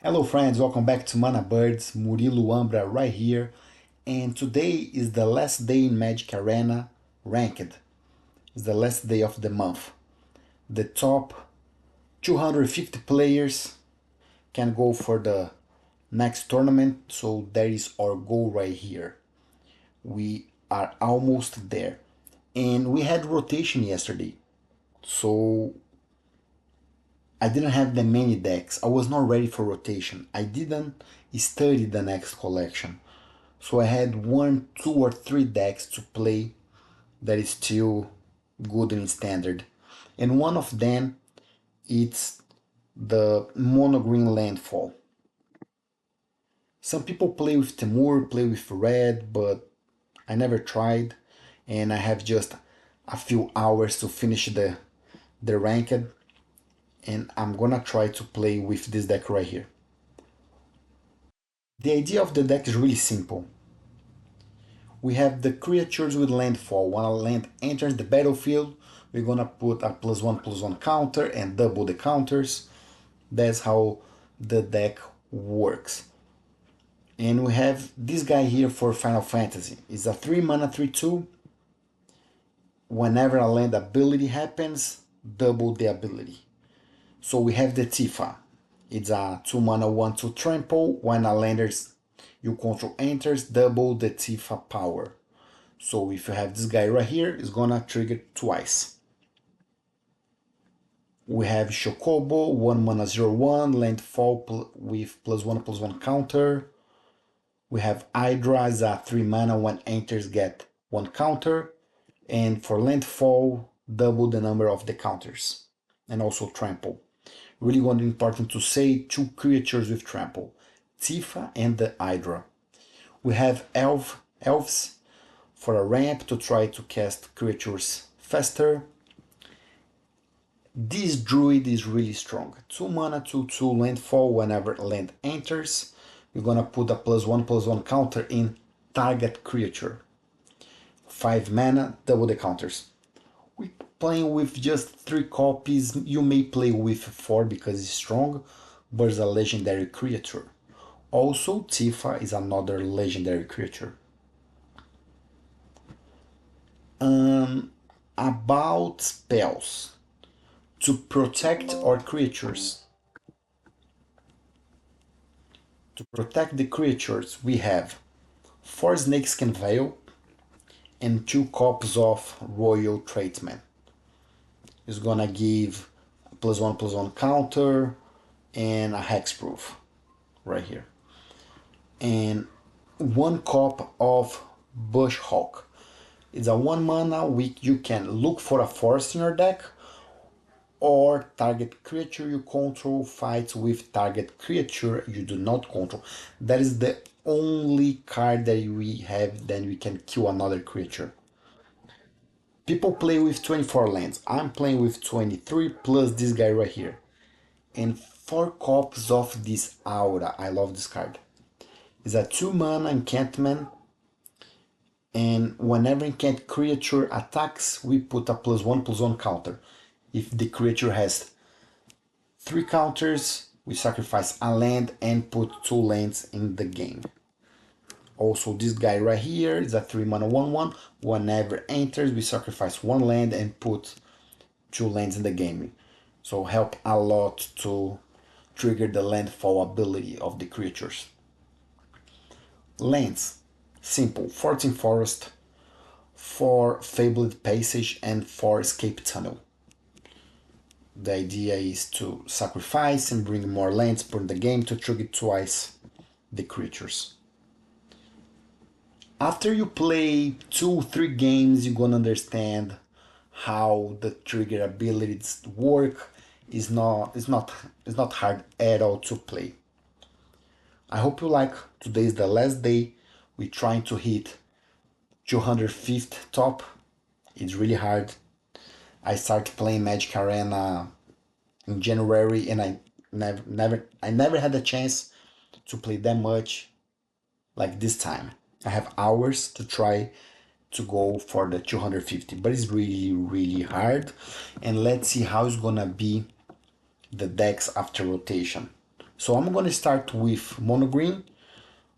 Hello friends, welcome back to Mana Birds, Murilo Ambra right here, and today is the last day in Magic Arena Ranked. It's the last day of the month. The top 250 players can go for the next tournament, so that is our goal right here. We are almost there. And we had rotation yesterday, so I didn't have that many decks. I was not ready for rotation. I didn't study the next collection. So I had one, two, or three decks to play that is still good in standard. And one of them it's the Mono Green Landfall. Some people play with Temur, play with red, but I never tried, and I have just a few hours to finish the ranked, and I'm gonna try to play with this deck right here. The idea of the deck is really simple. We have the creatures with landfall. When a land enters the battlefield, we're gonna put a +1/+1 counter and double the counters. That's how the deck works. And we have this guy here for Final Fantasy. It's a 3 mana 3/2. Whenever a land ability happens, double the ability. So we have the Tifa. It's a 2 mana 1/2 trample. When a lander you control enters, double the Tifa power. So if you have this guy right here, it's gonna trigger twice. We have Chocobo, 1 mana 0/1, landfall with +1/+1 counter. We have Hydra, is a 3 mana, when enters get 1 counter. And for landfall, double the number of the counters. And also trample. Really important to say, 2 creatures with trample. Tifa and the Hydra. We have elves for a ramp to try to cast creatures faster. This druid is really strong. 2 mana 2/2 landfall. Whenever land enters, you're gonna put a +1/+1 counter in target creature. 5 mana, double the counters. We're playing with just 3 copies. You may play with 4 because it's strong, but it's a legendary creature. Also, Tifa is another legendary creature. About spells. To protect our creatures. To protect the creatures, we have 4 Snakeskin Veil and 2 Cops of Royal Tradesman. It's gonna give a +1/+1 counter and a hexproof right here. And 1 cop of Bushhawk. It's a 1 mana which you can look for a forest in your deck, or target creature you control fights with target creature you do not control. That is the only card that we have, then we can kill another creature. People play with 24 lands. I'm playing with 23 plus this guy right here. And 4 copies of this Aura. I love this card. It's a 2 mana enchantment. And whenever enchant creature attacks, we put a +1/+1 counter. If the creature has 3 counters, we sacrifice a land and put 2 lands in the game. Also, this guy right here is a 3 mana 1/1. Whenever enters, we sacrifice 1 land and put 2 lands in the game. So help a lot to trigger the landfall ability of the creatures. Lands. Simple. 14 Forest, 4 Fabled Passage, and 4 Escape Tunnel. The idea is to sacrifice and bring more lands per the game to trigger twice the creatures. After you play 2-3 games, you're gonna understand how the trigger abilities work. It's not hard at all to play. I hope you like. Today is the last day. We're trying to hit 205th top. It's really hard. I started playing Magic Arena in January, and I never had a chance to play that much like this time. I have hours to try to go for the 250, but it's really hard. And let's see how it's gonna be the decks after rotation. So I'm gonna start with Mono Green.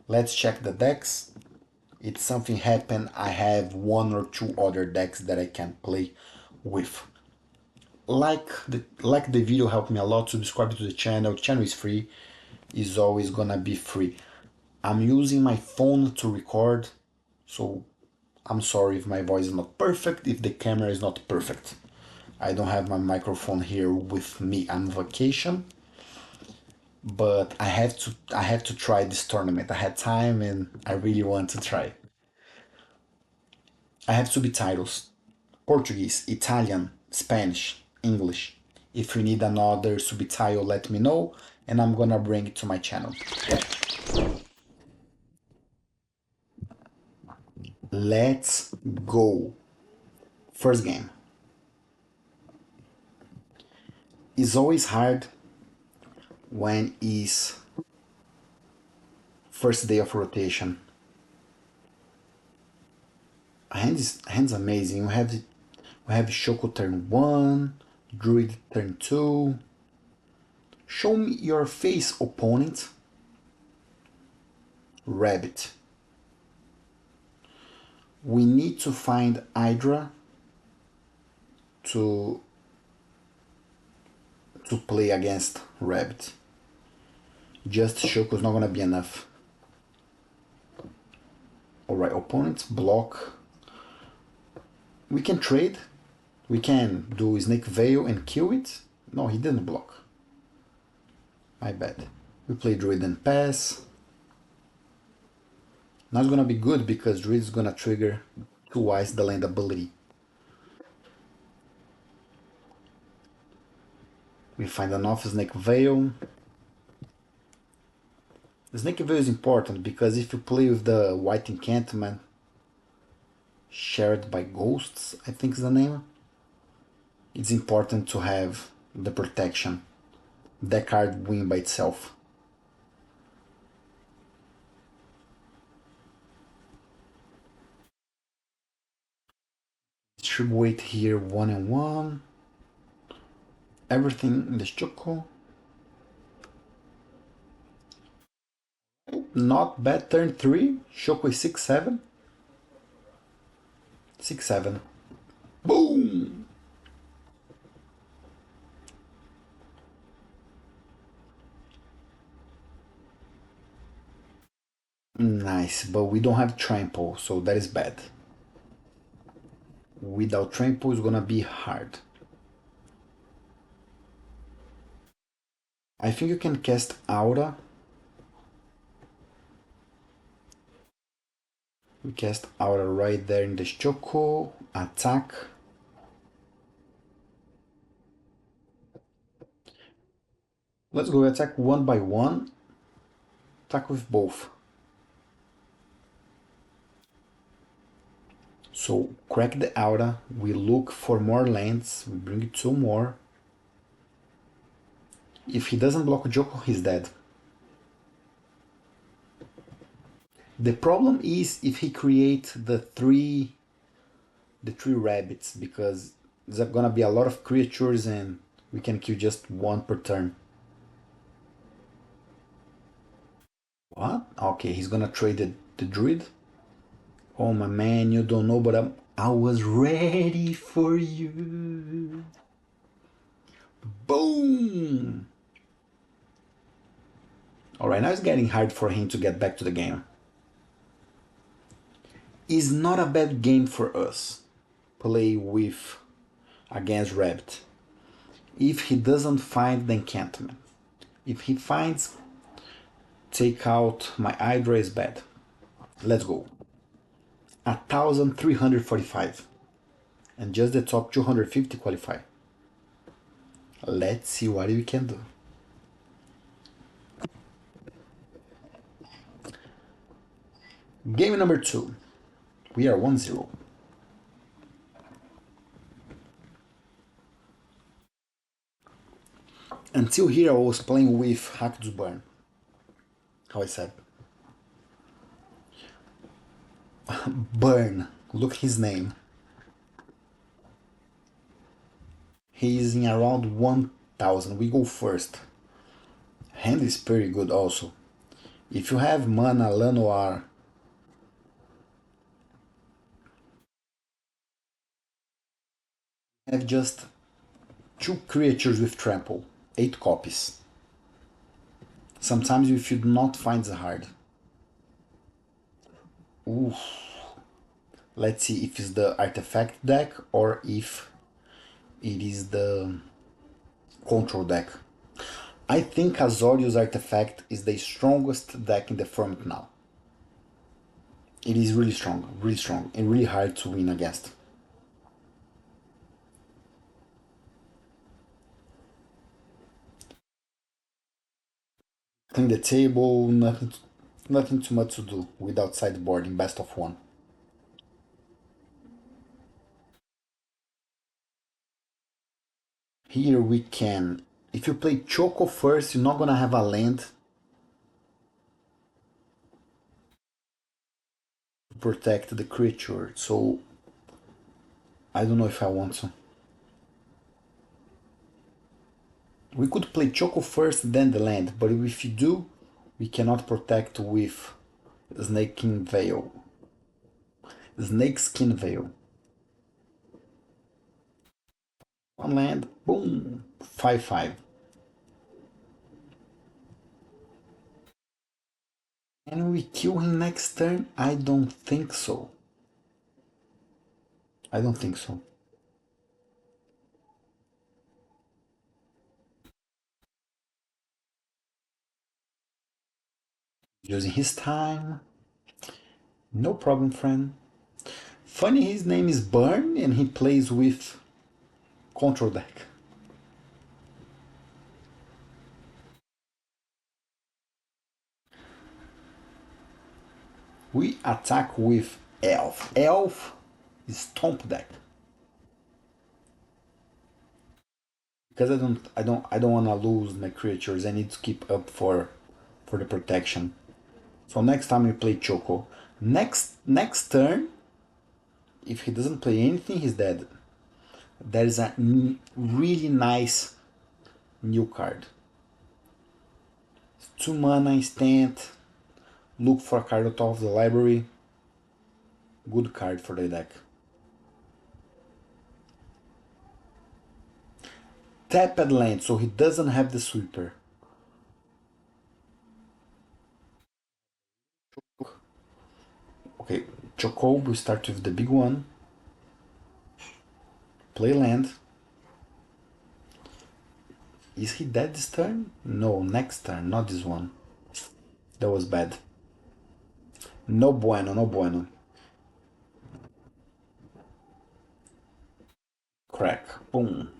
Let's check the decks. If something happen, I have one or two other decks that I can play with. Like the video helped me a lot. Subscribe to the channel. The channel is free. Is always gonna be free. I'm using my phone to record, so I'm sorry if my voice is not perfect, if the camera is not perfect. I don't have my microphone here with me. I'm on vacation, but I have to try this tournament. I had time and I really want to try. I have subtitles: Portuguese, Italian, Spanish, English. If you need another subtitle, let me know and I'm gonna bring it to my channel. Let's go. First game. It's always hard when it's first day of rotation. Hand's amazing. We have Shoko turn 1, Druid turn 2. Show me your face, opponent. Rabbit. We need to find Hydra to play against Rabbit. Just Shoko's not gonna be enough. Alright, opponent, block. We can trade. We can do Snake Veil and kill it. No, he didn't block. My bad. We play Druid and pass. Now it's gonna be good because Druid is gonna trigger twice the land ability. We find an off Snake Veil. The Snake Veil is important because if you play with the white enchantment, shared by ghosts, I think is the name, it's important to have the protection. That card win by itself. Should wait here 1 and 1. Everything in the Choco. Not bad. Turn 3. Shoko is 6-7. 6-7. Boom! Nice, but we don't have trample, so that is bad. Without trample, it's gonna be hard. I think you can cast Aura. We cast Aura right there in the Choco. Attack. Let's go attack one by one. Attack with both. So crack the Aura. We look for more lands. We bring 2 more. If he doesn't block Joko, he's dead. The problem is if he creates the three rabbits, because there's gonna be a lot of creatures and we can kill just one per turn. What? Okay, he's gonna trade the druid. Oh my man, you don't know, but I was ready for you. Boom! Alright, now it's getting hard for him to get back to the game. It's not a bad game for us. Play with against Rabbit. If he doesn't find the enchantment. If he finds take out my Hydra is bad. Let's go. 1,345. And just the top 250 qualify. Let's see what we can do. Game number 2. We are 1-0. Until here I was playing with Rakdos Burn. How I said. Burn. Look his name. He is in around 1,000. We go first. Hand is pretty good also. If you have mana Lanoir, have just 2 creatures with trample, 8 copies. Sometimes if you do not find it hard. Ooh. Let's see if it's the artifact deck or if it is the control deck. I think Azorius Artifact is the strongest deck in the format now. It is really strong, and really hard to win against. Clean the table, nothing too much to do without sideboarding, best of one. Here we can, if you play Choco first, you're not gonna have a land to protect the creature, so I don't know if I want to. We could play Choco first, then the land, but if you do, we cannot protect with Snakeskin Veil. Snakeskin Veil. One land, boom, 5/5. Can we kill him next turn? I don't think so. I don't think so. Using his time. No problem, friend. Funny, his name is Burn and he plays with control deck. We attack with Elf. Elf is Stomp deck. Because I don't wanna lose my creatures. I need to keep up for the protection. So next time we play Choco. Next turn, if he doesn't play anything, he's dead. There is a really nice new card. 2 mana instant. Look for a card out of the library. Good card for the deck. Tapped land, so he doesn't have the sweeper. Okay, Chocobo, we start with the big one. Play land. Is he dead this turn? No, next turn, not this one. That was bad. No bueno, no bueno. Crack. Boom.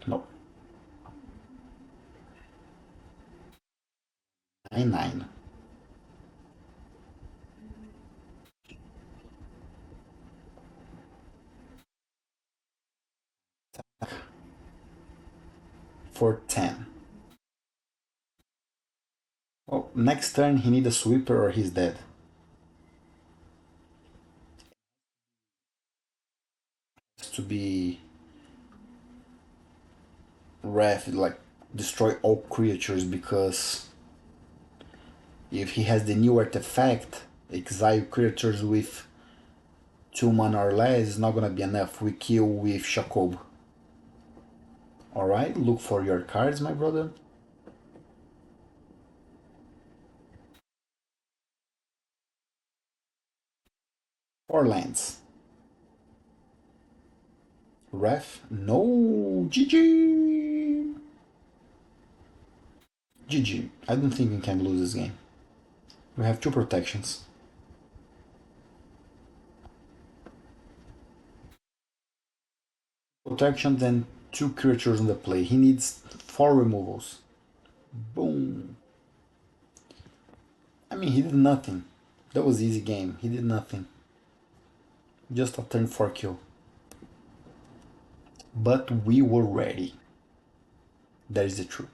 No. 9/9. For 10. Oh, next turn he need a sweeper or he's dead. Has to be Wrath, like destroy all creatures, because if he has the new artifact, exile creatures with 2 mana or less is not gonna be enough. We kill with Shakob. Alright, look for your cards, my brother. 4 lands. Ref, no, GG! GG. I don't think we can lose this game. We have 2 protections. Protections and 2 creatures on the play. He needs 4 removals. Boom. I mean, he did nothing. That was easy game. He did nothing. Just a turn 4 kill. But we were ready. That is the truth.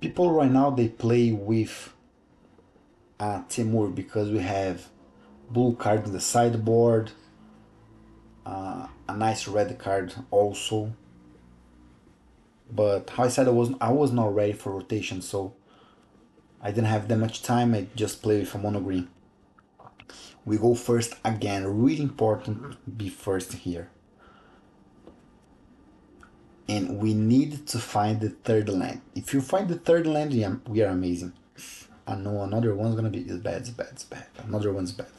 People right now they play with Timur because we have blue card in the sideboard, a nice red card also. But how I said, I was not ready for rotation, so I didn't have that much time. I just play with a mono green. We go first again. Really important be first here. And we need to find the third land. If you find the third land, yeah, we are amazing. I know another one's gonna be it's bad, it's bad, it's bad. Another one's bad.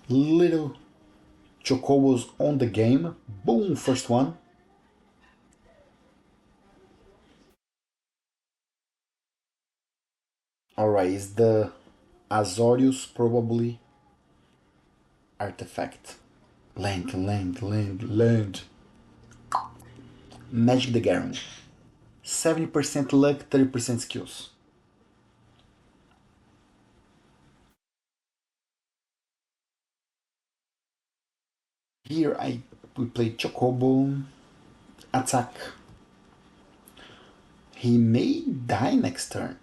Little chocobos on the game. Boom, first one. Alright, is the Azorius probably artifact. Land. Magic the Gathering. 70% luck, 30% skills. Here we play Chocobo. Attack. He may die next turn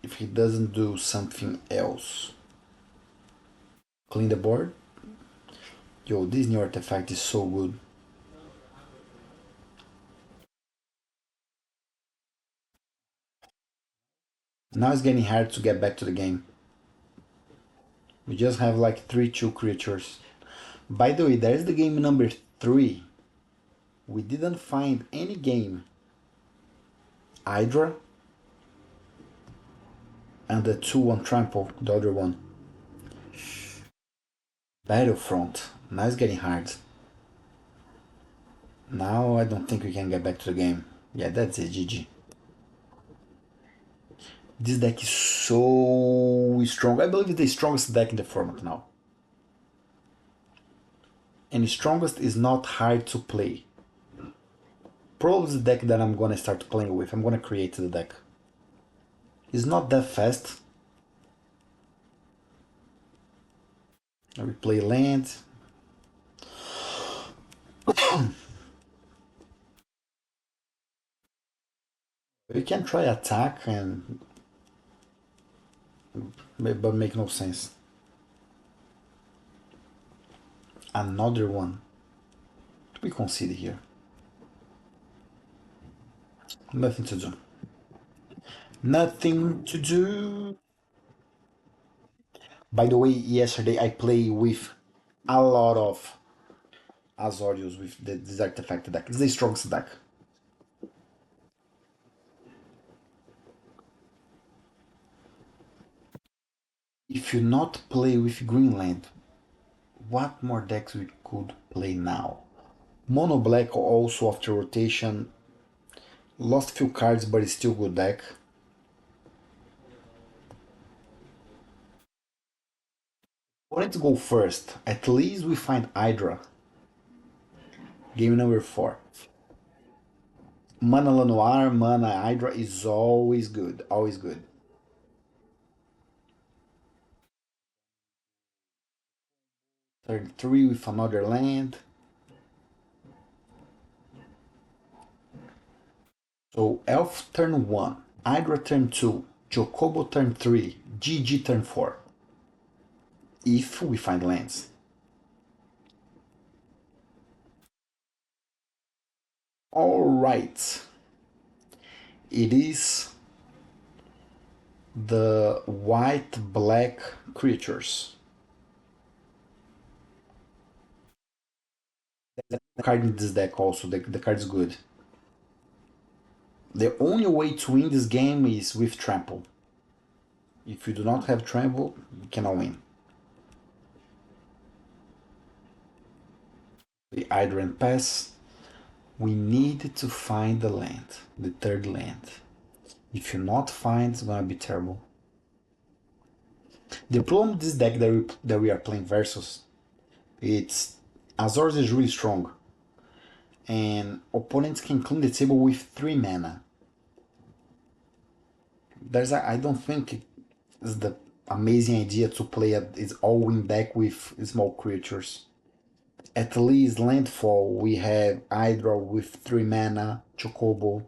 if he doesn't do something else. Clean the board. Yo, this new artifact is so good. Now it's getting hard to get back to the game. We just have like 3/2 creatures. By the way, there's the game number 3. We didn't find any game. Hydra and the 2 on Trample, the other one. Battlefront. Now it's getting hard. Now I don't think we can get back to the game. Yeah, that's it, GG. This deck is so strong. I believe it's the strongest deck in the format now. And strongest is not hard to play. Probably the deck that I'm gonna start playing with. I'm gonna create the deck. It's not that fast. We play land. We can try attack and but make no sense. Another one. We concede here. Nothing to do. Nothing to do. By the way, yesterday I played with a lot of Azorius with this artifact deck. It's the strongest deck. If you not play with Greenland, what more decks we could play now? Mono Black also after rotation. Lost few cards, but it's still good deck. Let's go first. At least we find Hydra. Game number 4. Mana Lanoir, Mana Hydra is always good. Always good. Turn 3 with another land. So Elf turn 1, Hydra turn 2, Chocobo turn 3, GG turn 4. If we find lands. Alright. It is the white-black creatures. There's a card in this deck also, the card is good. The only way to win this game is with Trample. If you do not have Trample, you cannot win. The Hydra and pass. We need to find the land, the third land. If you not find, it's gonna be terrible. The problem with this deck that we are playing versus, it's Azores is really strong, and opponents can clean the table with 3 mana. I don't think it's the amazing idea to play its all-win deck with small creatures. At least landfall, we have Hydra with 3 mana, Chocobo.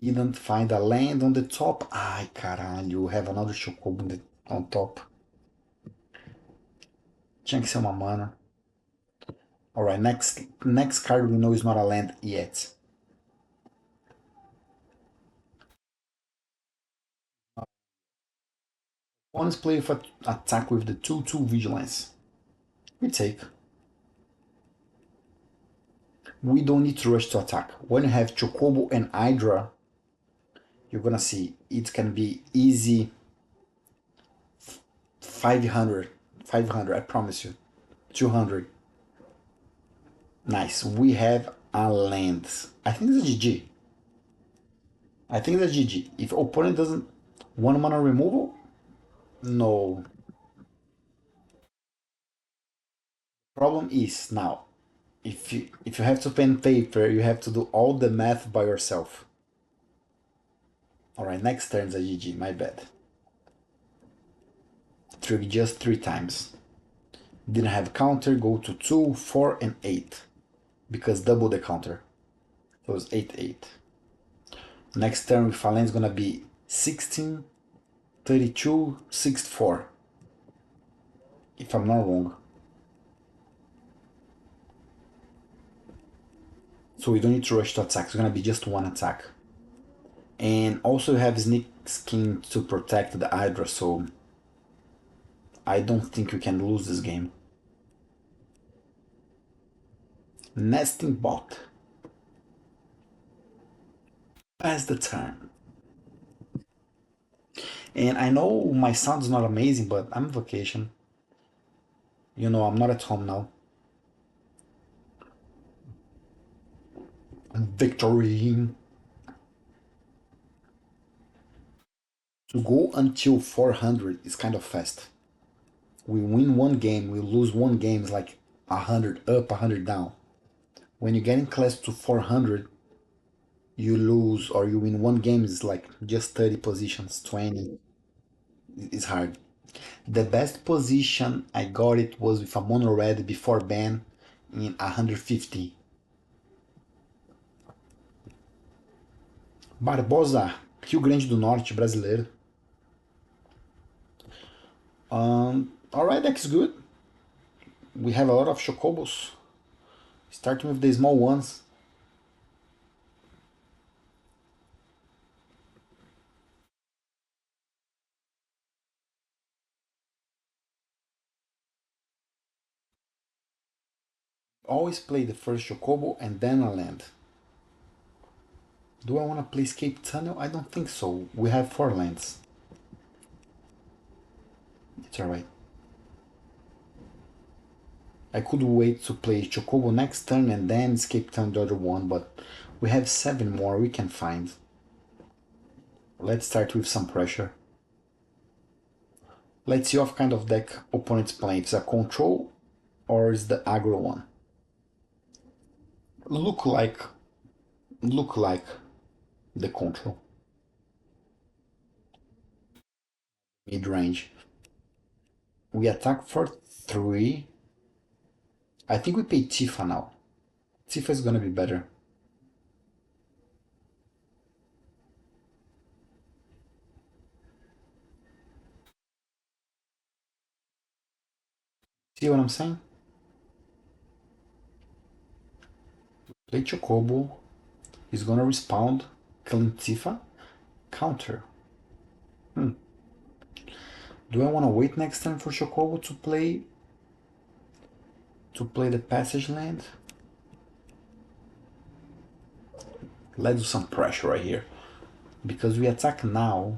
Didn't find a land on the top. Ai, caralho, have another Chocobo on top. Tinha que ser uma mana. Alright, next card we know is not a land yet. Opponents play for attack with the 2/2 vigilance. We take. We don't need to rush to attack. When you have Chocobo and Hydra, you're gonna see it can be easy 500. 500, I promise you. 200. Nice. We have a land. I think it's a GG. I think it's a GG. If opponent doesn't one mana removal, no. Problem is now, if you have to pen paper, you have to do all the math by yourself. Alright, next turn's a GG, my bad. Just 3 times. Didn't have counter, go to 2, 4, and 8. Because double the counter. So it's 8, 8. Next turn with Phalanx is gonna be 16, 32, 64. If I'm not wrong. So we don't need to rush to attack, it's gonna be just 1 attack. And also you have Sneak Skin to protect the Hydra, so I don't think you can lose this game. Nesting Bot. Pass the turn. And I know my sound's not amazing, but I'm on vacation. You know, I'm not at home now. Victory! To go until 400 is kind of fast. We win 1 game, we lose 1 game, is like 100 up, 100 down. When you get in class to 400, you lose or you win 1 game is like just 30 positions, 20. It's hard. The best position I got it was with a mono red before ban in 150. Barbosa, Rio Grande do Norte, brasileiro. Alright, deck is good. We have a lot of chocobos. Starting with the small ones. Always play the first chocobo and then a land. Do I want to play Escape Tunnel? I don't think so. We have 4 lands. It's alright. I could wait to play Chocobo next turn and then Escape Tunnel the other one, but we have 7 more we can find. Let's start with some pressure. Let's see what kind of deck opponent's playing. If it's a control or is the aggro one. Look like the control. Mid range. We attack for 3. I think we pay Tifa now. Tifa is gonna be better. See what I'm saying? Play Chocobo. He's gonna respawn, killing Tifa. Counter. Do I want to wait next turn for Chocobo to play the passage land? Let's do some pressure right here. Because we attack now,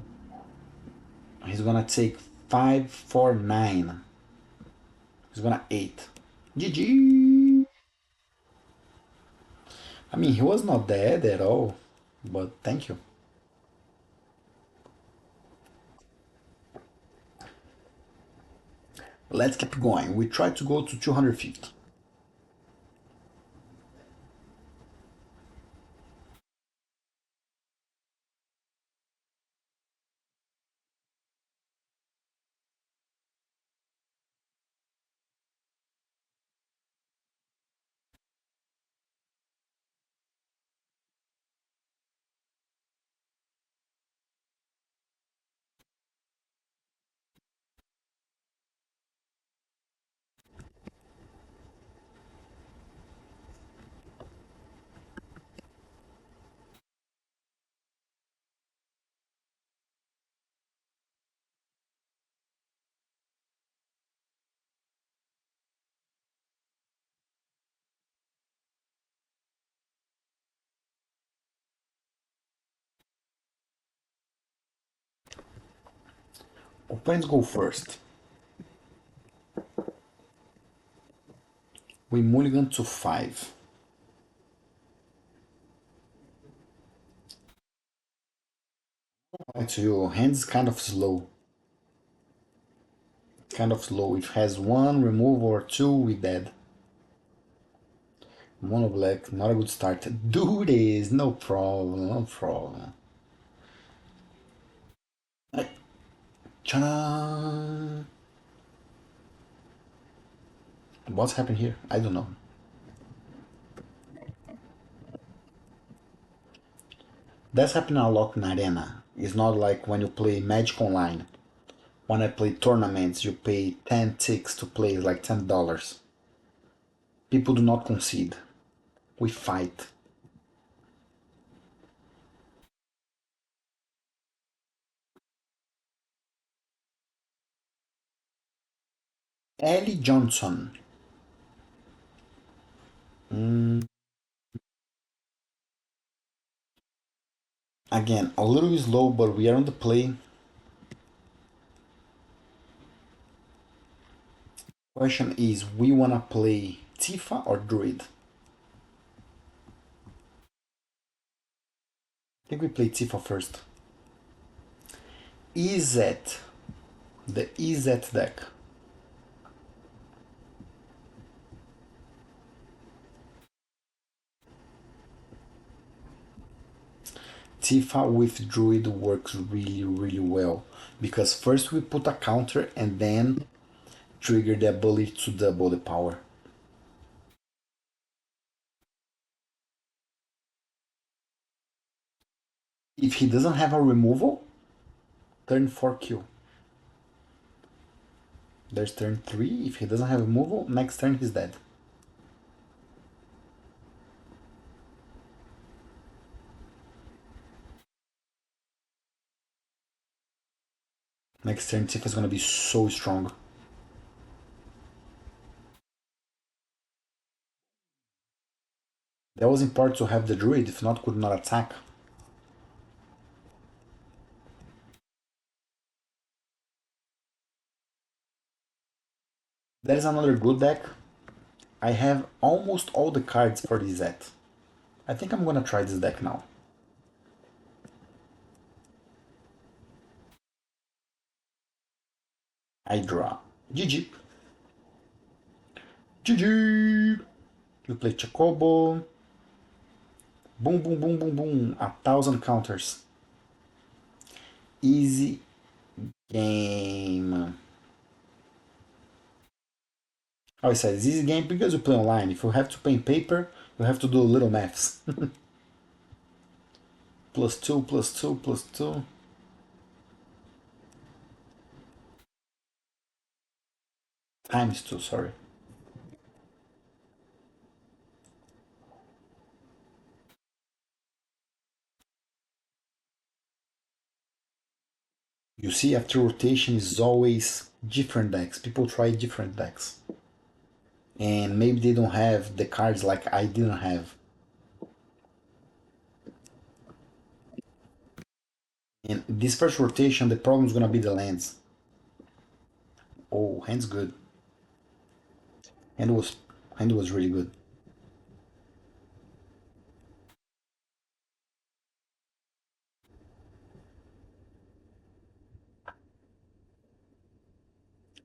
he's gonna take 5, 4, 9. He's gonna 8. GG! I mean, he was not dead at all, but thank you. Let's keep going. We try to go to 250. Opponents go first. We mulligan to 5. Actually, your hand is kind of slow. Kind of slow. If it has 1 remove or 2, we dead. Mono black, not a good start. Do this, no problem, no problem. Ta-da! What's happened here? I don't know. That's happening a lot in Arena. It's not like when you play Magic Online. When I play tournaments, you pay 10 ticks to play, like $10. People do not concede. We fight. Ellie Johnson. Again, a little slow, but we are on the play. Question is, we wanna play Tifa or Druid? I think we play Tifa first. EZ. The EZ deck. Tifa with Druid works really, really well. Because first we put a counter and then trigger the ability to double the power. If he doesn't have a removal, turn 4 kill. There's turn 3. If he doesn't have a removal, next turn he's dead. Next turn Tifa is gonna be so strong. That was important to have the Druid, if not could not attack. That is another good deck. I have almost all the cards for this set. I think I'm gonna try this deck now. I draw. GG. GG! You play Chocobo. Boom, boom, boom, boom, boom. 1,000 counters. Easy game. Oh, it says easy game because you play online. If you have to play in paper, you have to do little maths. +2, +2, +2. ×2, sorry. You see, after rotation is always different decks. People try different decks. And maybe they don't have the cards like I didn't have. And this first rotation, the problem is gonna be the lands. Oh, hand's good. Hand was really good.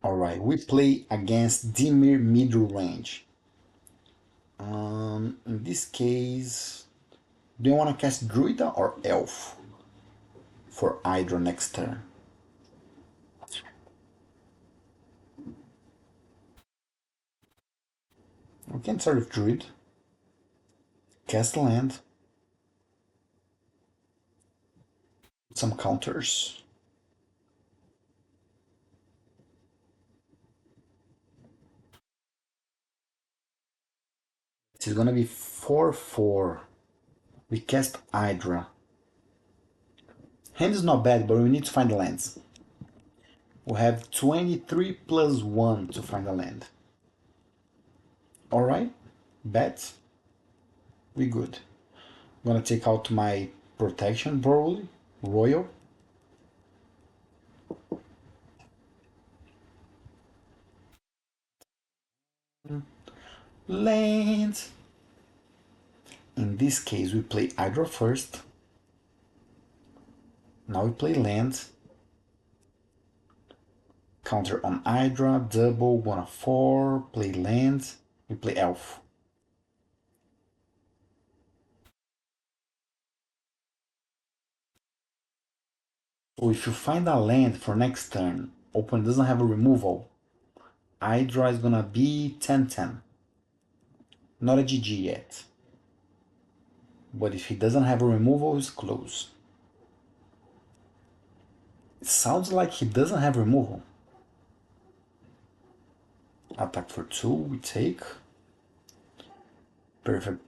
Alright, we play against Dimir middle range. In this case, do you want to cast Druida or Elf for Hydra next turn? We can start with Druid, cast a land, some counters. This is gonna be 4/4. We cast Hydra. Hand is not bad, but we need to find the lands. We have 23 plus 1 to find a land. Alright, bet. We good. I'm gonna take out my protection, probably. Royal. Land. In this case, we play Hydra first. Now we play land. Counter on Hydra, double, 1/4, play land. We play elf. So if you find a land for next turn, opponent doesn't have a removal, Hydra is gonna be 10-10. Not a GG yet. But if he doesn't have a removal, it's close. It sounds like he doesn't have removal. Attack for 2, we take. Perfect.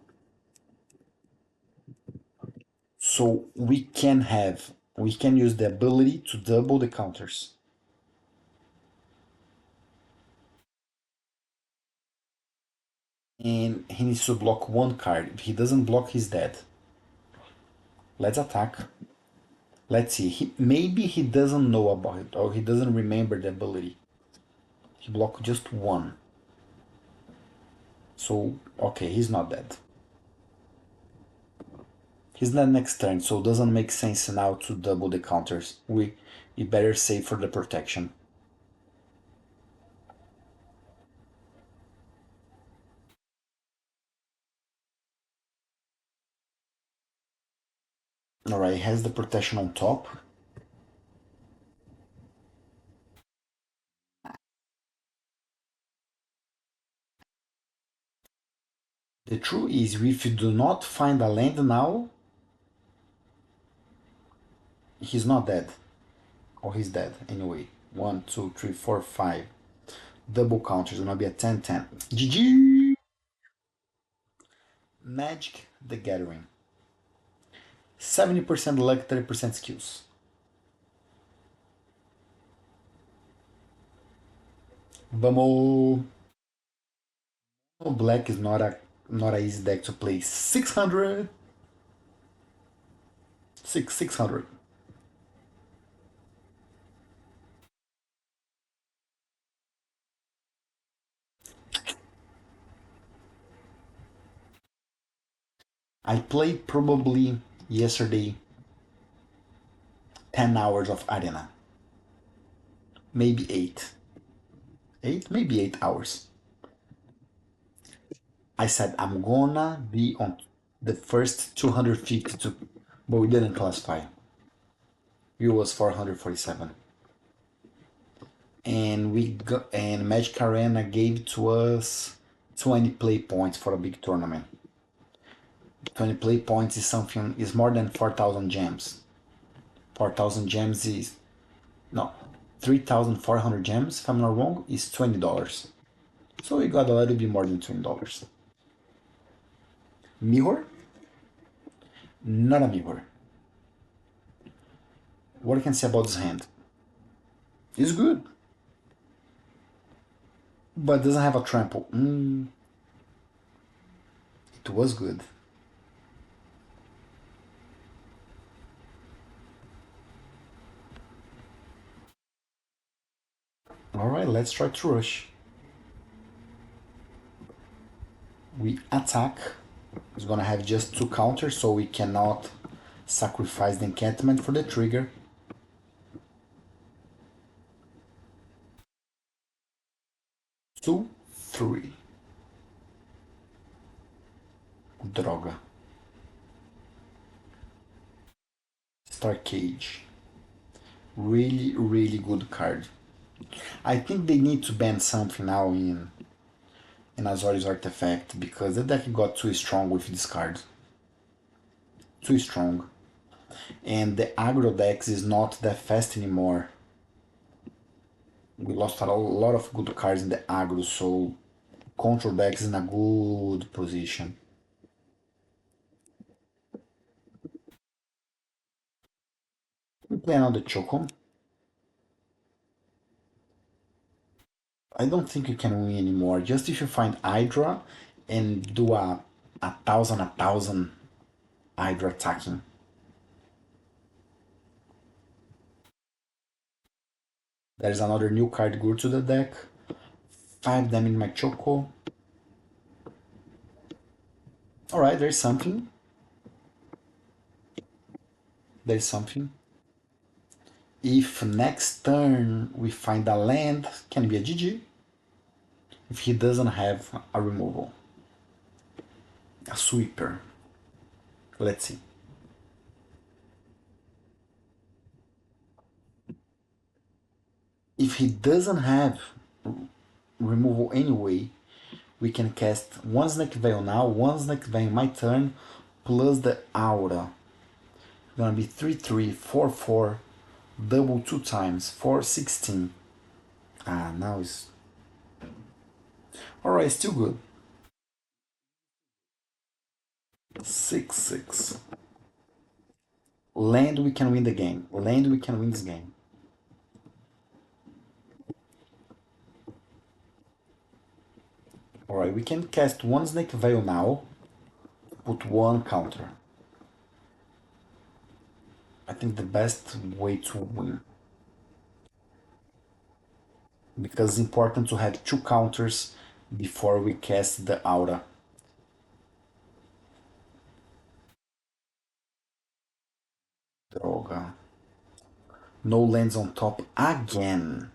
So we can use the ability to double the counters. And he needs to block one card. If he doesn't block, he's dead. Let's attack. Let's see. Maybe he doesn't know about it, or he doesn't remember the ability. He blocked just one. So, okay, he's not dead. He's not next turn, so it doesn't make sense now to double the counters. We better save for the protection. Alright, he has the protection on top. The truth is, if you do not find a land now, he's not dead. Or he's dead, anyway. 1, 2, 3, 4, 5. Double counters, gonna be a 10-10. GG! Magic the Gathering. 70% luck, 30% skills. Vamos! Black is not a easy deck to play. 600! 600. I played probably yesterday 10 hours of Arena. Maybe 8. 8? Maybe 8 hours. I said I'm gonna be on the first 252, but we didn't classify. It was 447. And Magic Arena gave to us 20 play points for a big tournament. 20 play points is more than 4,000 gems. 4,000 gems is no 3,400 gems, if I'm not wrong, is $20. So we got a little bit more than $20. Mirror? Not a mirror. What I can say about this hand? It's good, but doesn't have a trample. It was good. Alright, let's try to rush. We attack. It's gonna have just 2 counters, so we cannot sacrifice the enchantment for the trigger. Two, 3. Droga. Star Cage. Really, really good card. I think they need to ban something now in Azorius Artifact, because the deck got too strong with this card. Too strong. And the aggro decks is not that fast anymore. We lost a lot of good cards in the aggro, so control decks is in a good position. We play another Choco. I don't think you can win anymore. Just if you find Hydra and do a thousand Hydra attacking. There's another new card good to the deck. 5 damage in my Choco. Alright, there's something. There's something. If next turn we find a land, can be a GG. If he doesn't have a removal. A sweeper. Let's see. If he doesn't have removal anyway, we can cast one Snake Veil now, one Snake Veil my turn, plus the Aura. Gonna be 3/3, 4/4, double 2 times, 4/16. Ah, now it's... Alright, still good. 6/6. Land, we can win the game. Land, we can win this game. Alright, we can cast one Snake Veil now, put one counter. I think the best way to win. Because it's important to have 2 counters before we cast the Aura. Droga. No lands on top again.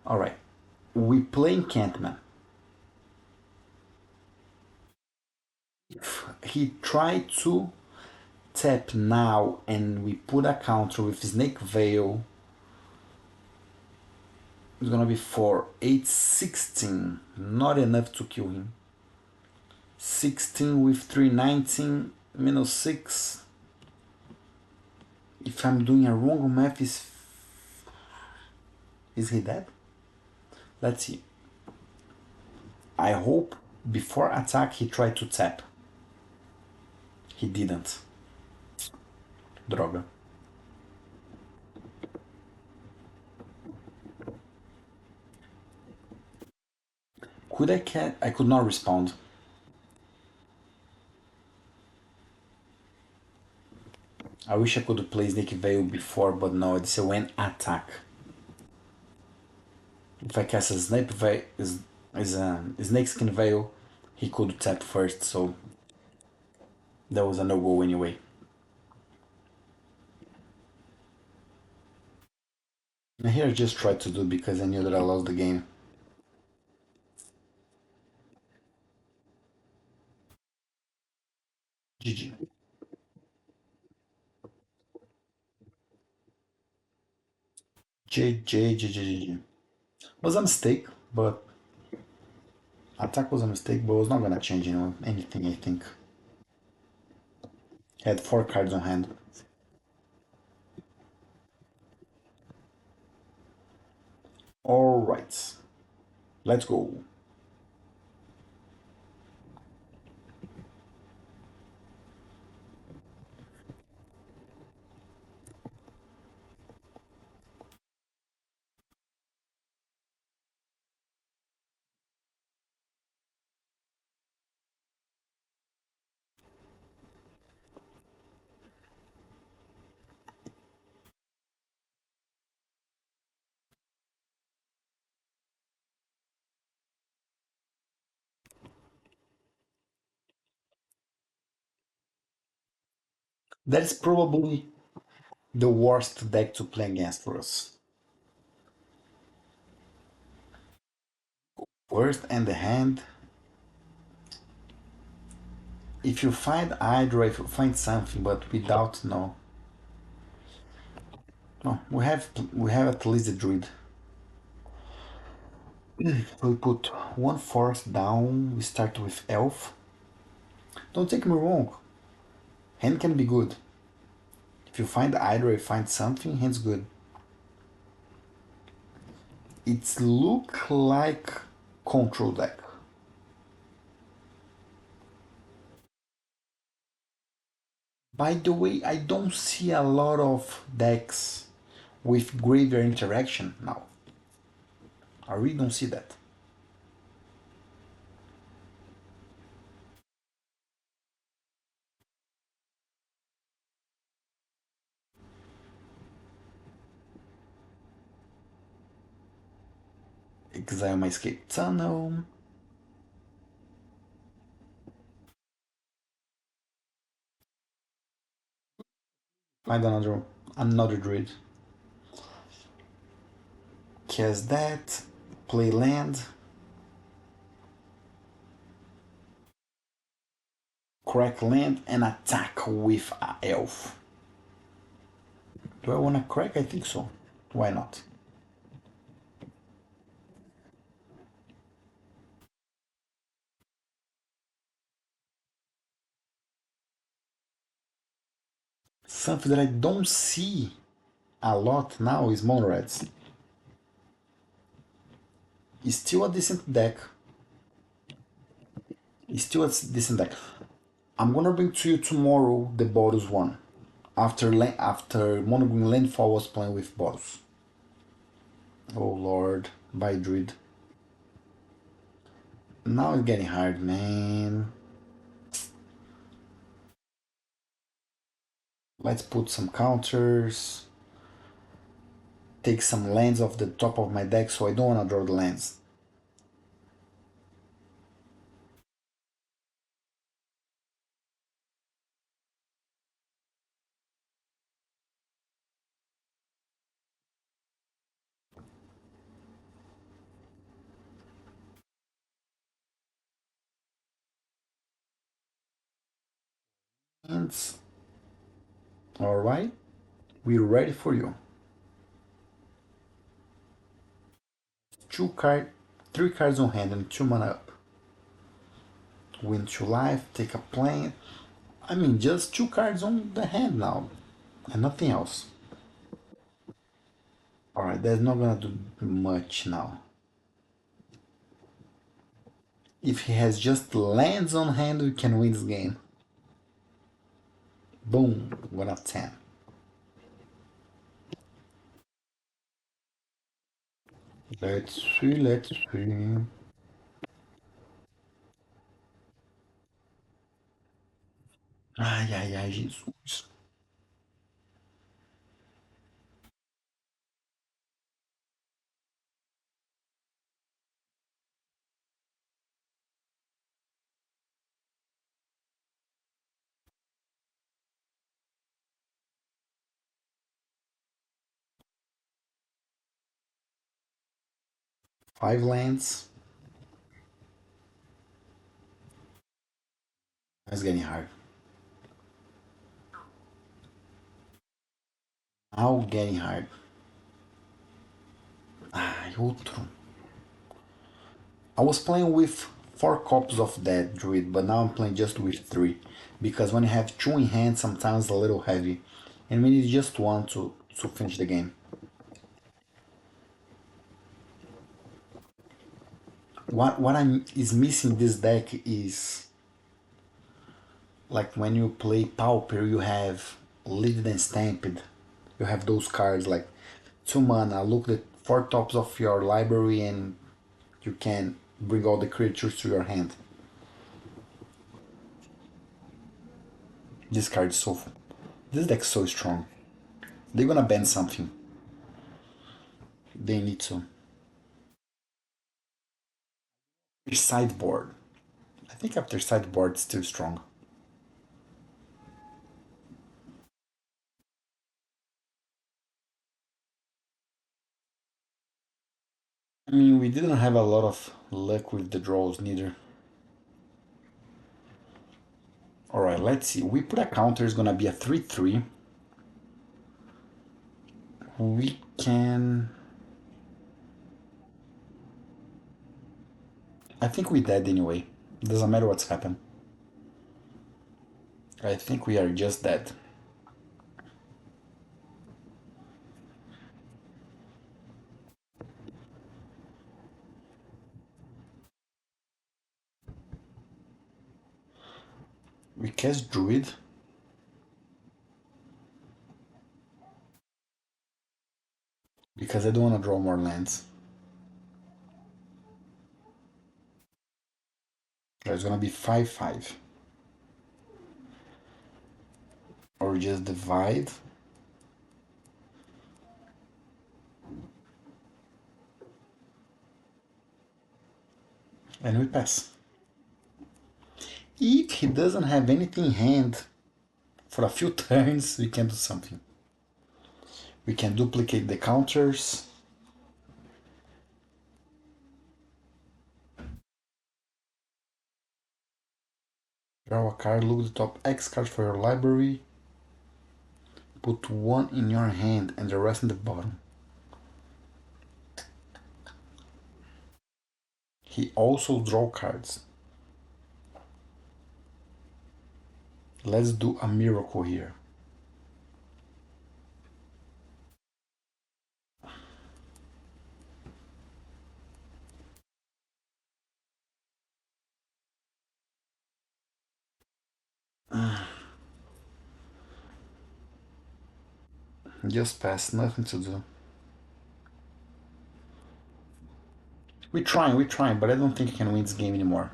Alright. We play Enchantment. If he tried to tap now and we put a counter with Snake Veil, it's gonna be 4, 8, 16. Not enough to kill him. 16 with 3, 19, minus 6. If I'm doing a wrong math, is he dead? Let's see. I hope before attack he tried to tap. He didn't. Droga. Could I could not respond. I wish I could play Snake Veil before, but no, it's a when attack. If I cast a Snake Veil, is a Snakeskin Veil, he could tap first, so that was a no-go anyway. And here I just tried to do because I knew that I lost the game. GG. JJ. Was a mistake, but attack was a mistake, but it was not gonna change anything, I think. Had 4 cards on hand. Alright. Let's go. That is probably the worst deck to play against for us. Worst and the hand. If you find Hydra, if you find something, but without no. No, we have at least a druid. We put one forest down. We start with elf. Don't take me wrong. Hand can be good. If you find Hydra, you find something, hand's good. It's look like control deck. By the way, I don't see a lot of decks with graveyard interaction now. I really don't see that. Exile my escape tunnel. Find another druid. Cast that. Play land. Crack land and attack with a elf. Do I wanna crack? I think so. Why not? Something that I don't see a lot now is mono reds. It's still a decent deck. It's still a decent deck. I'm gonna bring to you tomorrow the Boros one. After Mono Green Landfall was playing with Boros. Oh lord, by Druid. Now it's getting hard, man. Let's put some counters. Take some lands off the top of my deck so I don't wanna draw the lands. Lands. Alright. We're ready for you. Three cards on hand and 2 mana up. Win 2 life, take a plane. I mean, just 2 cards on the hand now, and nothing else. Alright, that's not gonna do much now. If he has just lands on hand, we can win this game. Boom, 1 out of 10. Let's see. Ai, Jesus. 5 lands. It's getting hard. Now getting hard. Ai, outro. I was playing with 4 copies of that druid, but now I'm playing just with 3. Because when you have 2 in hand, sometimes it's a little heavy. And we need just 1 to finish the game. Is missing this deck is like when you play Pauper, you have Leaded and Stamped. You have those cards like 2 mana, look at 4 tops of your library and you can bring all the creatures to your hand. This card is so... This deck's so strong. They're gonna ban something. They need to. Sideboard. I think after sideboard it's still strong. I mean, we didn't have a lot of luck with the draws neither. Alright, let's see. We put a counter, it's gonna be a 3-3. We can... I think we dead anyway. Doesn't matter what's happened. I think we are just dead. We cast Druid. Because I don't want to draw more lands. There's gonna be 5-5. Or just divide. And we pass. If he doesn't have anything in hand for a few turns, we can do something. We can duplicate the counters. Draw a card, look at the top X card for your library. Put one in your hand and the rest in the bottom. He also draw cards. Let's do a miracle here. Just pass, nothing to do. We're trying, but I don't think I can win this game anymore.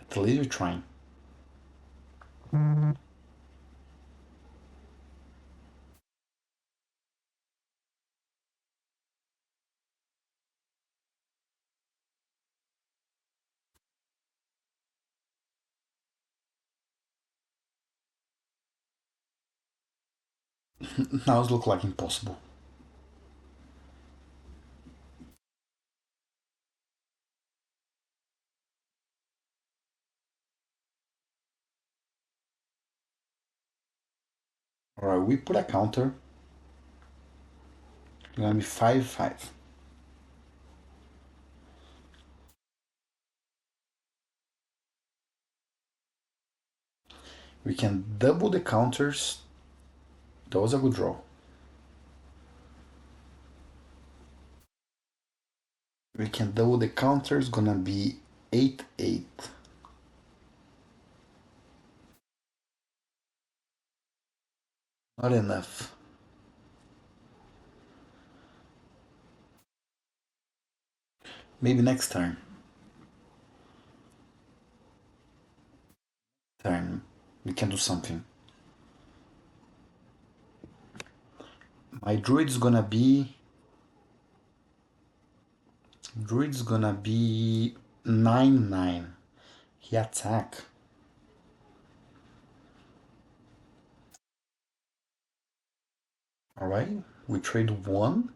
At least we're trying. Now it looks like impossible. Alright, we put a counter. It's gonna be 5-5. We can double the counters. That was a good draw. We can double the counters, gonna be 8-8. Not enough. Maybe next turn. We can do something. My druid's gonna be 9-9. He attack. Alright, we trade one.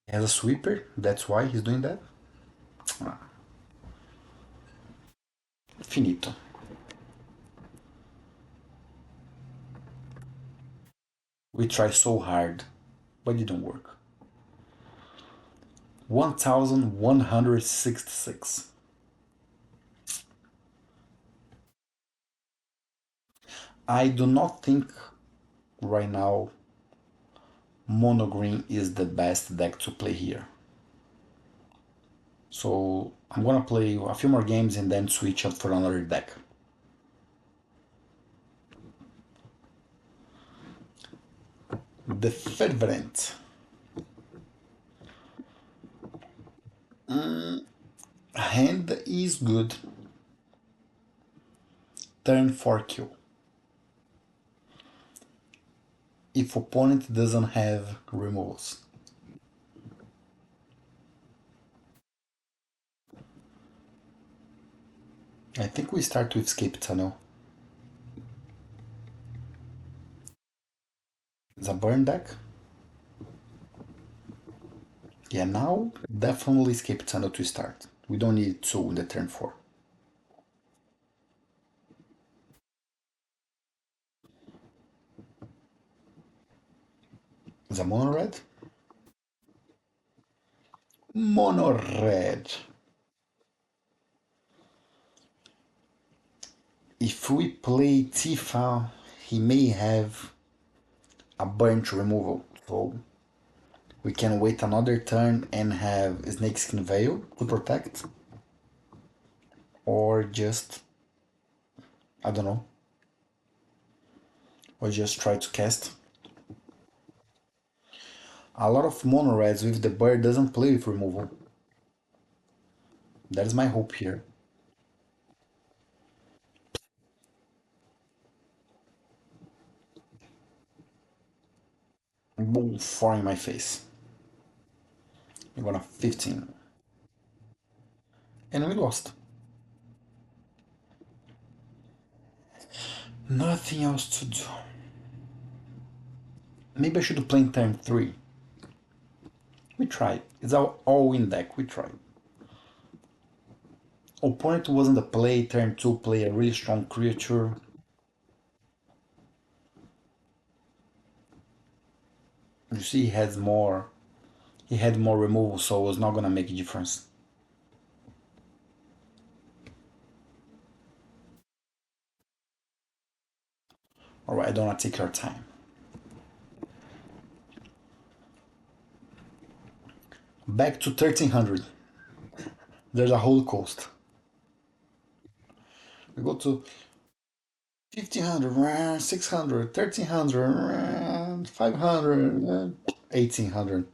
He has a sweeper, that's why he's doing that. Finito. We try so hard, but it didn't work. 1166. I do not think right now Mono Green is the best deck to play here. So I'm gonna play a few more games and then switch up for another deck. The Fervent. Hand is good. Turn 4 kill. If opponent doesn't have removals. I think we start with Escape Tunnel. It's a burn deck. Yeah, now definitely Escape Tunnel to start. We don't need 2 in the turn 4. It's a mono red. Mono red. If we play Tifa, he may have a burnt removal. So we can wait another turn and have Snakeskin Veil to protect. Or just, I don't know. Or just try to cast. A lot of mono reds with the bird doesn't play with removal. That is my hope here. Boom, 4 in my face. We're gonna 15. And we lost. Nothing else to do. Maybe I should play in turn 3. We tried. It's our all-in deck. We tried. Opponent wasn't a play. Turn 2 play a really strong creature. You see, he had more. He had more removal, so it was not gonna make a difference. Alright, I don't wanna take your time. Back to 1300. There's a whole coast. We go to 1500, 600, 1300, 500, 1800.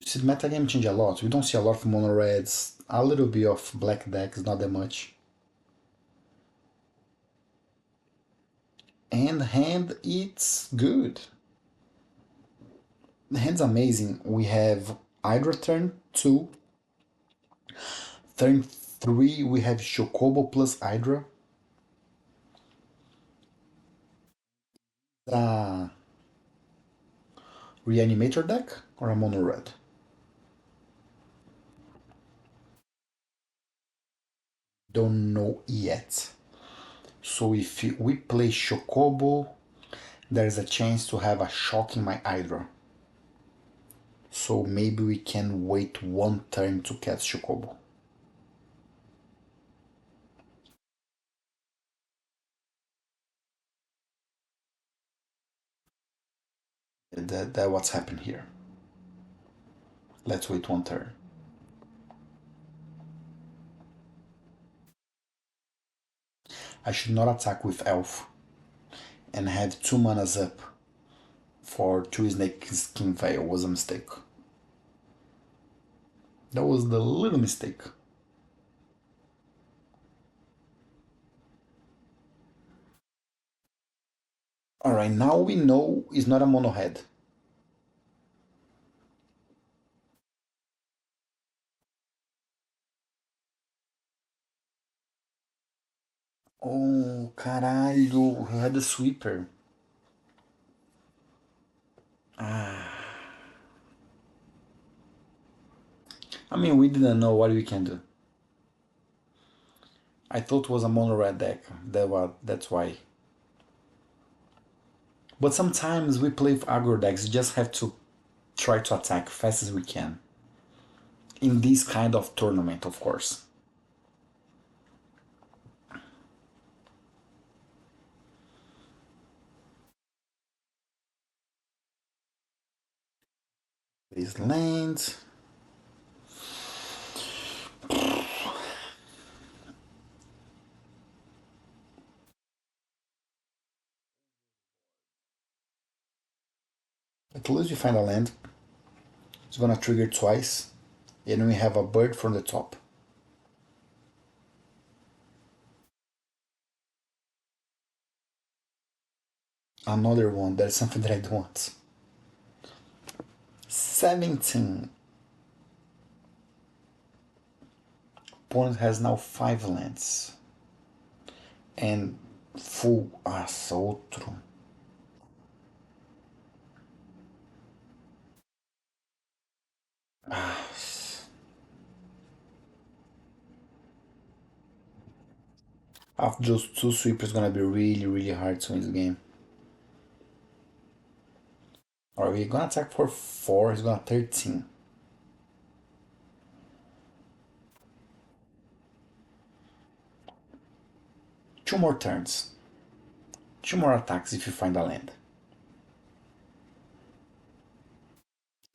See, the metagame change a lot. We don't see a lot of mono reds, a little bit of black decks, not that much. And hand, it's good. The hand's amazing. We have Hydra turn 2. Turn 3, we have Chocobo plus Hydra. A Reanimator deck or a mono red? Don't know yet. So if we play Chocobo, there's a chance to have a shock in my Hydra. So maybe we can wait one turn to cast Chocobo. That what's happened here. Let's wait one turn. I should not attack with Elf and have 2 manas up for 2 Snake Skin Veil was a mistake. That was the little mistake. Alright, now we know it's not a mono head. Oh, caralho, eu had a sweeper. I mean, we didn't know what we can do. I thought it was a mono red deck. That's why. But sometimes we play with aggro decks. You just have to try to attack fast as we can. In this kind of tournament, of course. These lands. At least we find a land. It's gonna trigger twice. And we have a bird from the top. Another one. That's something that I don't want. 17. Opponent has now 5 lands. And full outro. After those 2 sweepers, gonna be really, really hard to win this game. Alright, we're gonna attack for 4, he's gonna 13. Two more turns. 2 more attacks if you find a land.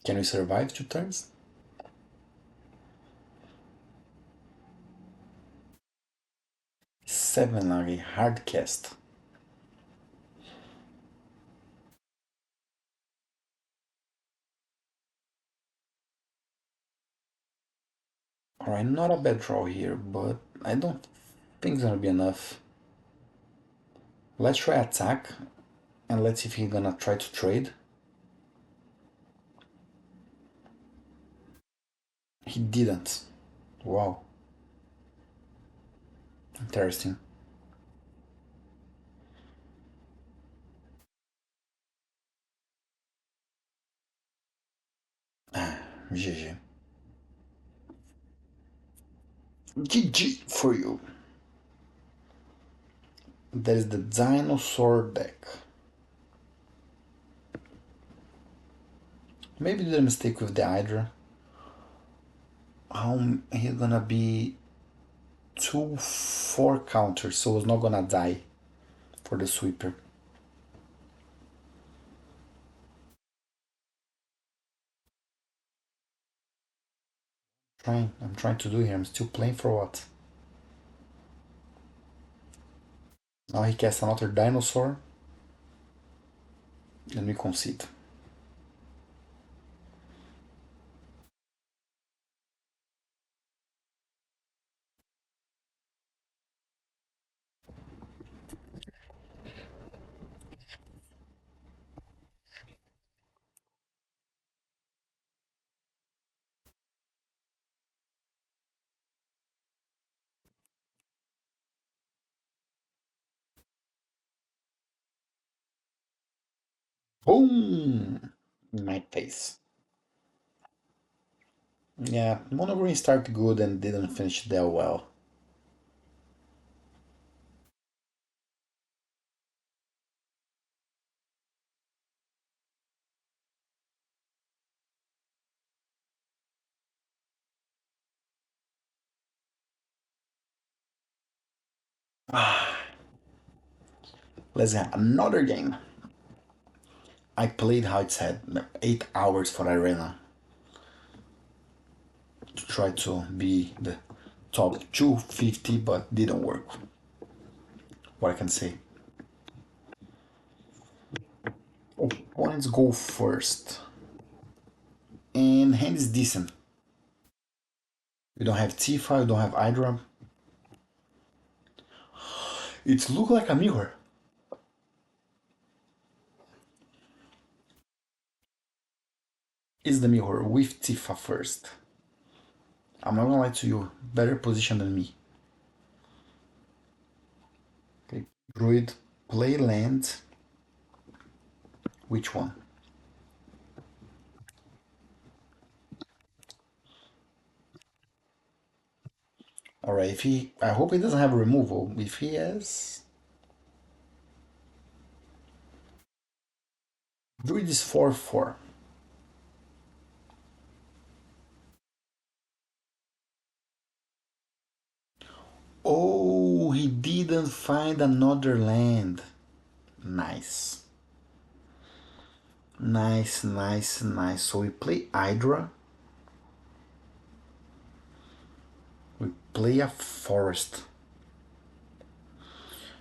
Can we survive 2 turns? 7 are a hard cast. Alright, not a bad draw here, but I don't think it's gonna be enough. Let's try attack, and let's see if he's gonna try to trade. He didn't. Wow. Interesting. GG. GG for you. That is the dinosaur deck. Maybe did a mistake with the Hydra. He's gonna be 2-4 counters, so he's not gonna die for the sweeper. I'm trying to do here. I'm still playing for what? Now he casts another dinosaur. And we concede. Boom! In my face. Yeah, Mono Green started good and didn't finish that well. Let's have another game. I played how it said 8 hours for Arena to try to be the top 250, but didn't work. What I can say. Opponents go first. And hand is decent. You don't have Tifa, you don't have Hydra. It looks like a mirror. Is the mirror with Tifa first. I'm not gonna lie to you, better position than me. Okay, Druid, play land. Which one? Alright, if he. I hope he doesn't have a removal. If he has. Druid is 4-4. Oh, he didn't find another land. Nice. Nice, nice, nice. So we play Hydra. We play a forest.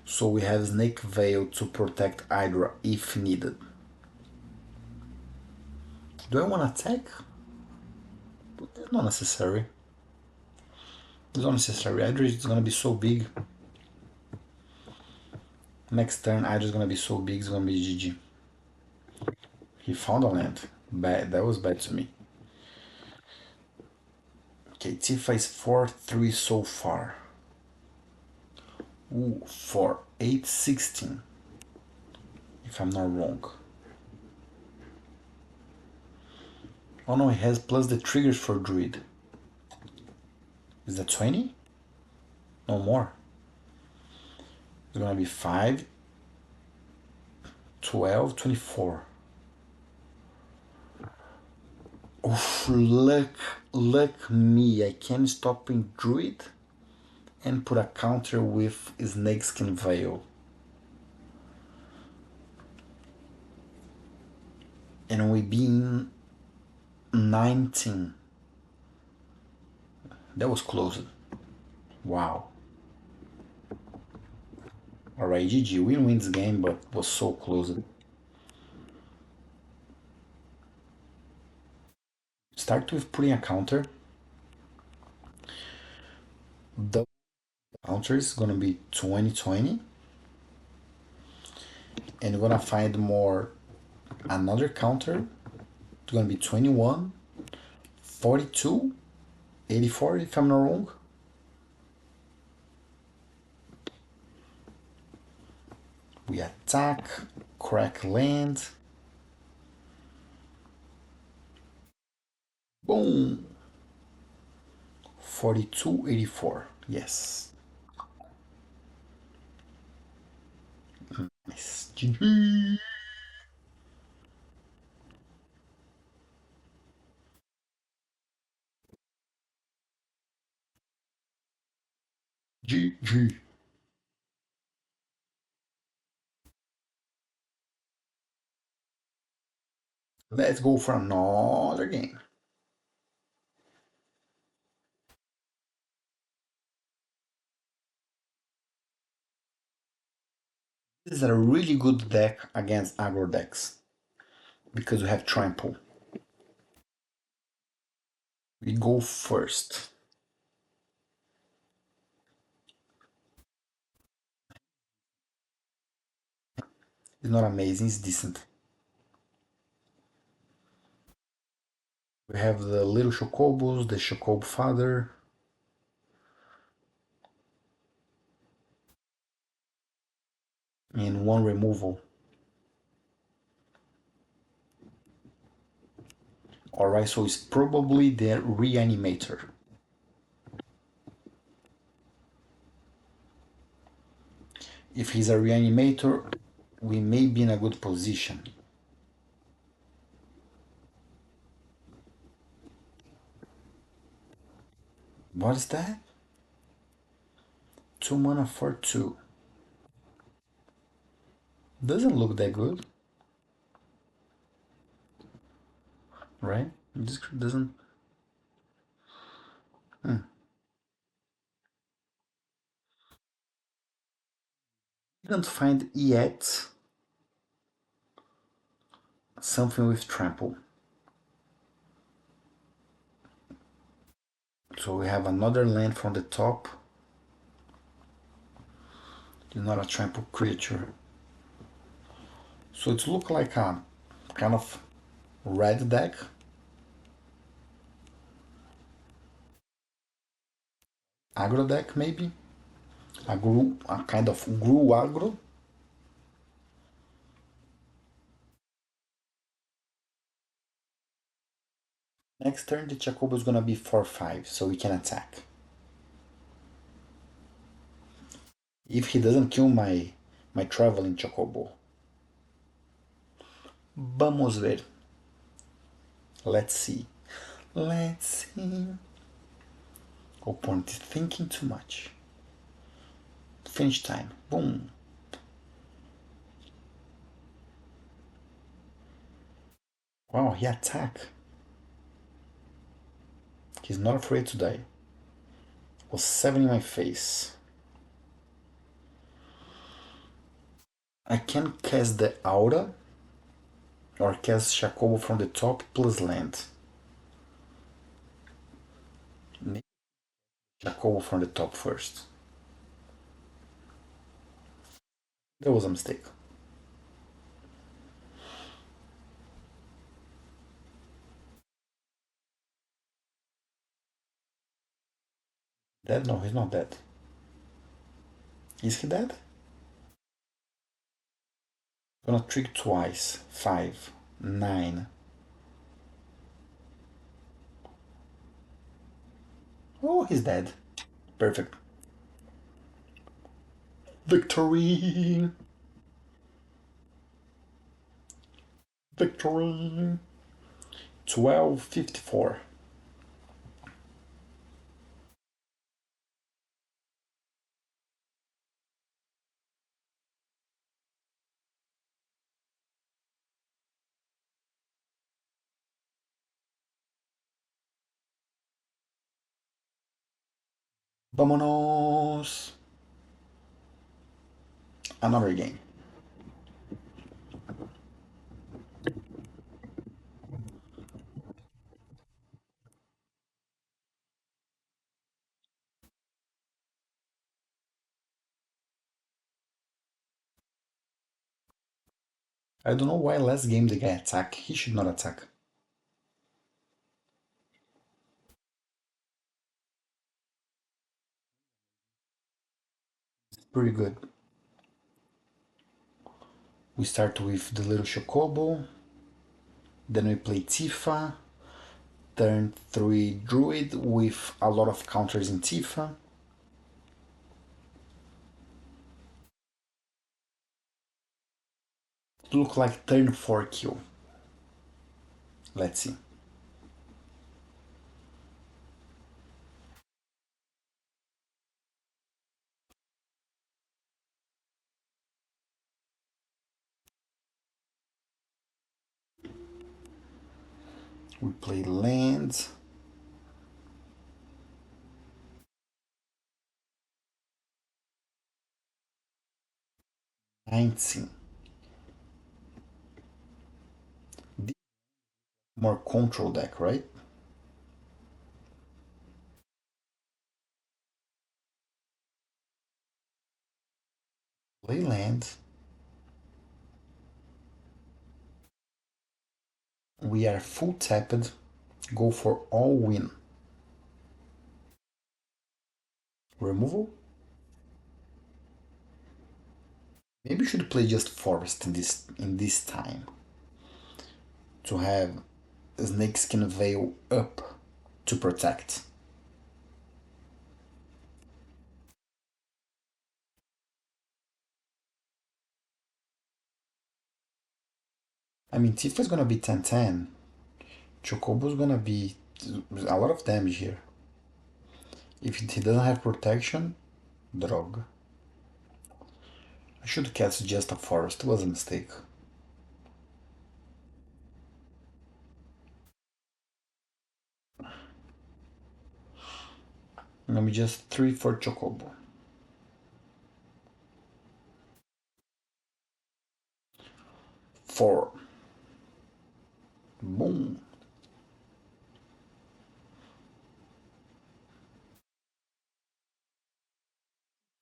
So we have Snake Veil to protect Hydra if needed. Do I want to attack? It's not necessary. It's not necessary. Hydra is gonna be so big. Next turn, Hydra is gonna be so big, it's gonna be GG. He found a land. Bad. That was bad to me. Okay, Tifa is 4-3 so far. Ooh, for 8-16. If I'm not wrong. Oh no, he has plus the triggers for Druid. Is that 20? No more. It's gonna be 5, 12, 24. Oof, luck me. I can stop in Druid and put a counter with Snakeskin Veil. And we being 19. That was close. Wow. Alright, GG. We win this game, but was so close. Start with putting a counter. The counter is gonna be 2020, and you're gonna find more another counter. It's gonna be 21, 42, 84 if I'm not wrong. We attack, crack land. Boom! 42, 84. Yes. Nice. GG. GG. Let's go for another game. This is a really good deck against aggro decks because we have trample. We go first. It's not amazing, it's decent. We have the little Chocobos, the Chocobo Father, and one removal. Alright, so it's probably the Reanimator. If he's a Reanimator, we may be in a good position. What is that? 2 mana for 2. Doesn't look that good, right? This doesn't. Didn't find yet something with trample. So we have another land from the top. It's not a trample creature. So it looks like a kind of red deck. Aggro deck maybe. A kind of grew aggro. Next turn the Chocobo is gonna be 4/5, so we can attack. If he doesn't kill my traveling Chocobo. Vamos ver. Let's see. Let's see. Opponent is thinking too much. Finish time. Boom. Wow, he attack. He's not afraid to die. Was 7 in my face. I can cast the Aura or cast Chocobo from the top plus land. Maybe Chocobo from the top first. That was a mistake. Dead? No, he's not dead. Is he dead? Gonna trick twice. 5, 9. Oh, he's dead. Perfect. Victory! Victory! 1254. Vámonos! Another game. I don't know why last game the guy attack. He should not attack. Pretty good. We start with the little Chocobo. Then we play Tifa. Turn 3 Druid with a lot of counters in Tifa. Look like turn 4 kill. Let's see. We play lands. '19. More control deck, right? Play land. We are full tapped. Go for all win. Removal? Maybe we should play just forest in this time. To have Snakeskin Veil up to protect. I mean, Tifa's gonna be 10-10. Chocobo's gonna be a lot of damage here. If he doesn't have protection, drog. I should cast just a forest, it was a mistake. Let me just 3 for Chocobo. 4. Boom.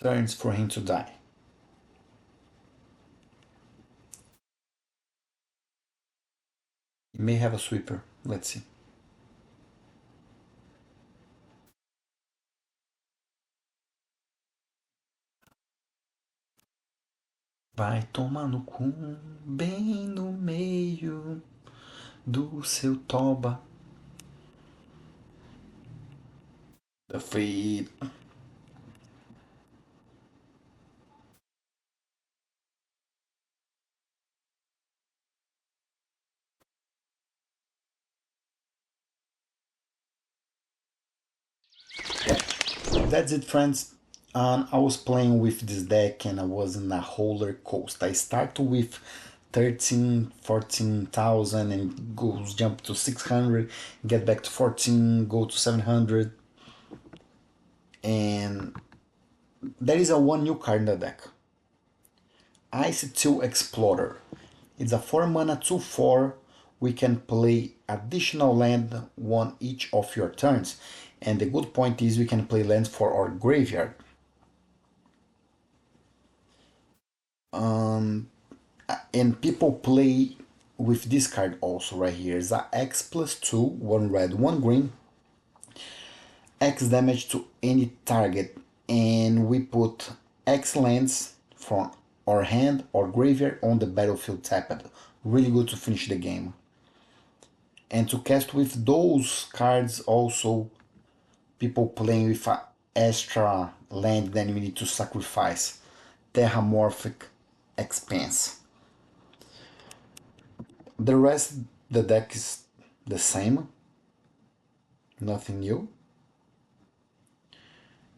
Turns for him to die. He may have a sweeper. Let's see. Vai tomar no cu, bem no meio do seu toba. Defeat. That's it, friends. I was playing with this deck and I was in a roller coaster. I start with 13, 14,000 and goes jump to 600, get back to 14, go to 700. And there is a one new card in the deck. Ice 2 Explorer. It's a 4 mana 2/4. We can play additional land one each of your turns. And the good point is we can play lands for our graveyard. And people play with this card also right here. It's a X+2, 1 red, 1 green. X damage to any target. And we put X lands from our hand or graveyard on the battlefield tapped. Really good to finish the game. And to cast with those cards also, people playing with a extra land, then we need to sacrifice Terramorphic Expanse. The rest, the deck is the same, nothing new.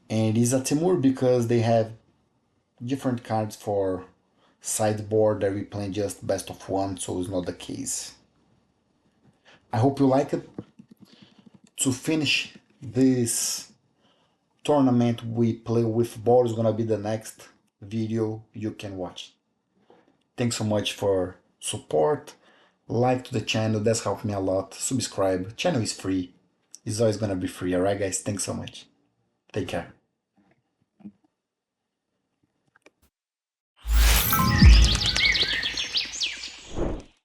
And it is a Timur because they have different cards for sideboard that we play just best of one, so it's not the case. I hope you like it. To finish this tournament we play with ball is gonna be the next video you can watch. Thanks so much for support. Like to the channel, that's helped me a lot. Subscribe, channel is free. It's always gonna be free, alright guys? Thanks so much. Take care.